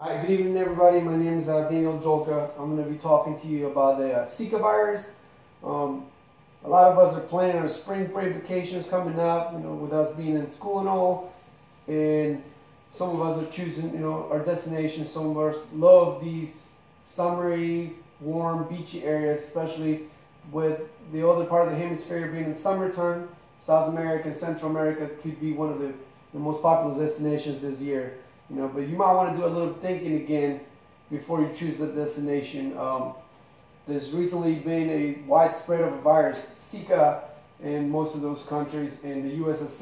Hi, good evening everybody. My name is Daniel Jolka. I'm going to be talking to you about the Zika virus. A lot of us are planning our spring break vacations coming up, with us being in school and all. And some of us are choosing, our destinations. Some of us love these summery, warm, beachy areas, especially with the other part of the hemisphere being in summertime. South America and Central America could be one of the most popular destinations this year. But you might want to do a little thinking again before you choose the destination. There's recently been a widespread of a virus, Zika, in most of those countries, and the U.S. has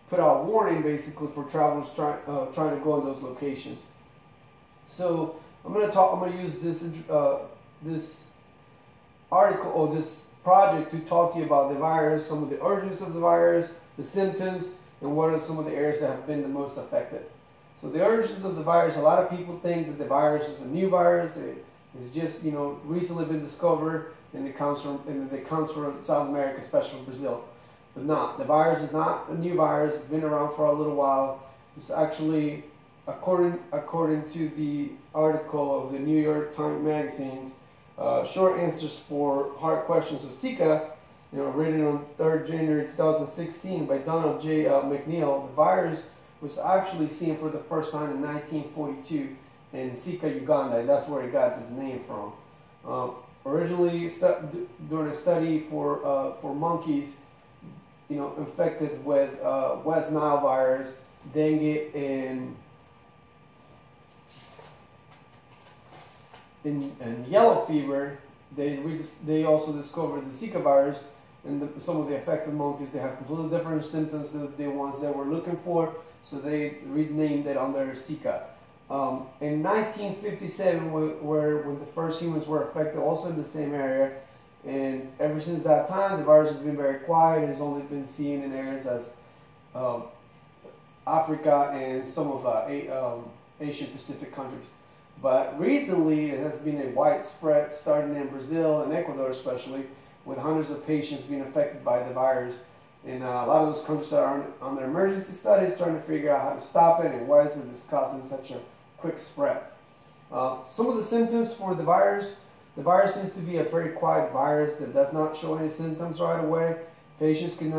put out a warning basically for travelers trying to go in those locations. So I'm going to use this article or this project to talk to you about the virus, some of the origins of the virus, the symptoms, and what are some of the areas that have been the most affected. So the origins of the virus, a lot of people think that the virus is a new virus. It's just, recently been discovered, and it comes from South America, especially Brazil. But not. The virus is not a new virus. It's been around for a little while. It's actually, according to the article of the New York Times magazines, short answers for hard questions of Zika, written on 3rd January 2016 by Donald J. McNeil. The virus was actually seen for the first time in 1942 in Zika, Uganda. That's where it got its name from. Originally, during a study for monkeys, infected with West Nile virus, dengue, and yellow fever, they also discovered the Zika virus. And some of the affected monkeys, they have completely different symptoms than the ones that we're looking for. So they renamed it under Zika. In 1957, when the first humans were affected, also in the same area, and ever since that time, the virus has been very quiet. It has only been seen in areas as Africa and some of Asian Pacific countries. But recently, it has been a widespread, starting in Brazil and Ecuador especially, with hundreds of patients being affected by the virus. And a lot of those countries are on their emergency studies trying to figure out how to stop it and why is it causing such a quick spread. Some of the symptoms for the virus seems to be a very quiet virus that does not show any symptoms right away. Patients can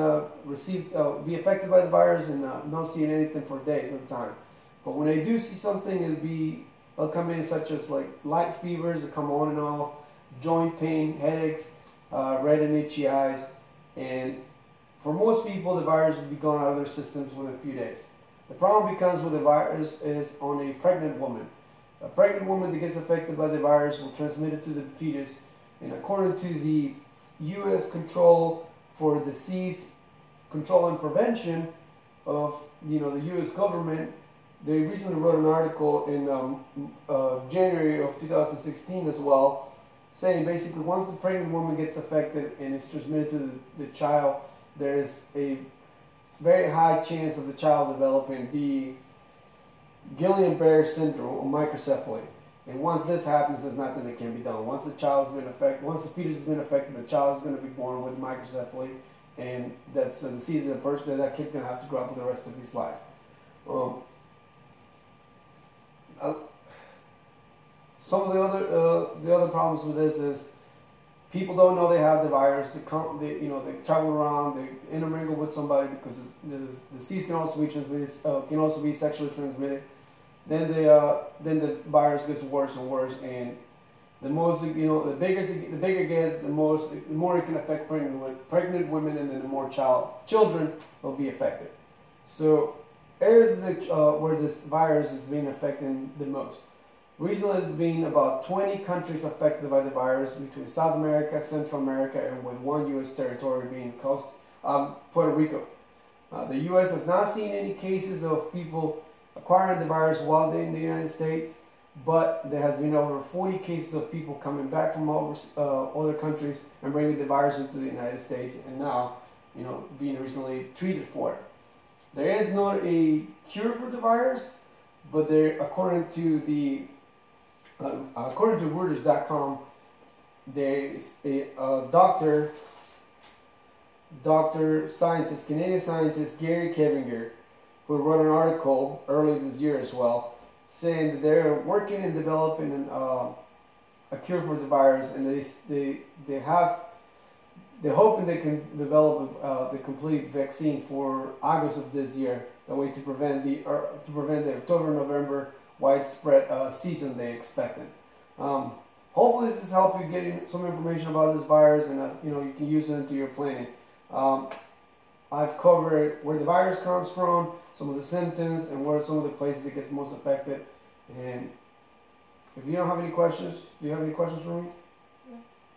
be affected by the virus and not see anything for days at a time. But when they do see something, it'll come in such as like light fevers that come on and off, joint pain, headaches, red and itchy eyes, and for most people, the virus will be gone out of their systems within a few days. The problem becomes when the virus is on a pregnant woman. A pregnant woman that gets affected by the virus will transmit it to the fetus. And according to the U.S. Control for Disease Control and Prevention of the U.S. government, they recently wrote an article in January of 2016 as well, saying basically once the pregnant woman gets affected and it's transmitted to the child, there is a very high chance of the child developing the Guillain-Barré syndrome or microcephaly. And once this happens, there's nothing that can be done. Once the fetus has been affected, the child is going to be born with microcephaly, and that's a disease that kid's going to have to grow up with the rest of his life. Some of the other problems with this is people don't know they have the virus. They travel around, they intermingle with somebody because the disease can also be transmitted, can also be sexually transmitted. Then the virus gets worse and worse, and the bigger it gets, the more it can affect pregnant women, and then the more children will be affected. So areas where this virus is being affected the most. Recently, there's been about 20 countries affected by the virus between South America, Central America, and with one U.S. territory being Puerto Rico. The U.S. has not seen any cases of people acquiring the virus while they're in the United States, but there has been over 40 cases of people coming back from other countries and bringing the virus into the United States, and now, being recently treated for it. There is not a cure for the virus, but according to Reuters.com, there is a Canadian scientist Gary Kevinger, who wrote an article early this year as well, saying that they're working and developing a cure for the virus, and they're hoping they can develop the complete vaccine for August of this year. That way to prevent the October-November widespread season they expected. Hopefully this has helped you getting some information about this virus, and you can use it into your planning. I've covered where the virus comes from, some of the symptoms, and where are some of the places it gets most affected. And if you don't have any questions, do you have any questions for me?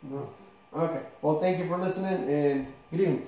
No. Okay. Well, thank you for listening, and good evening.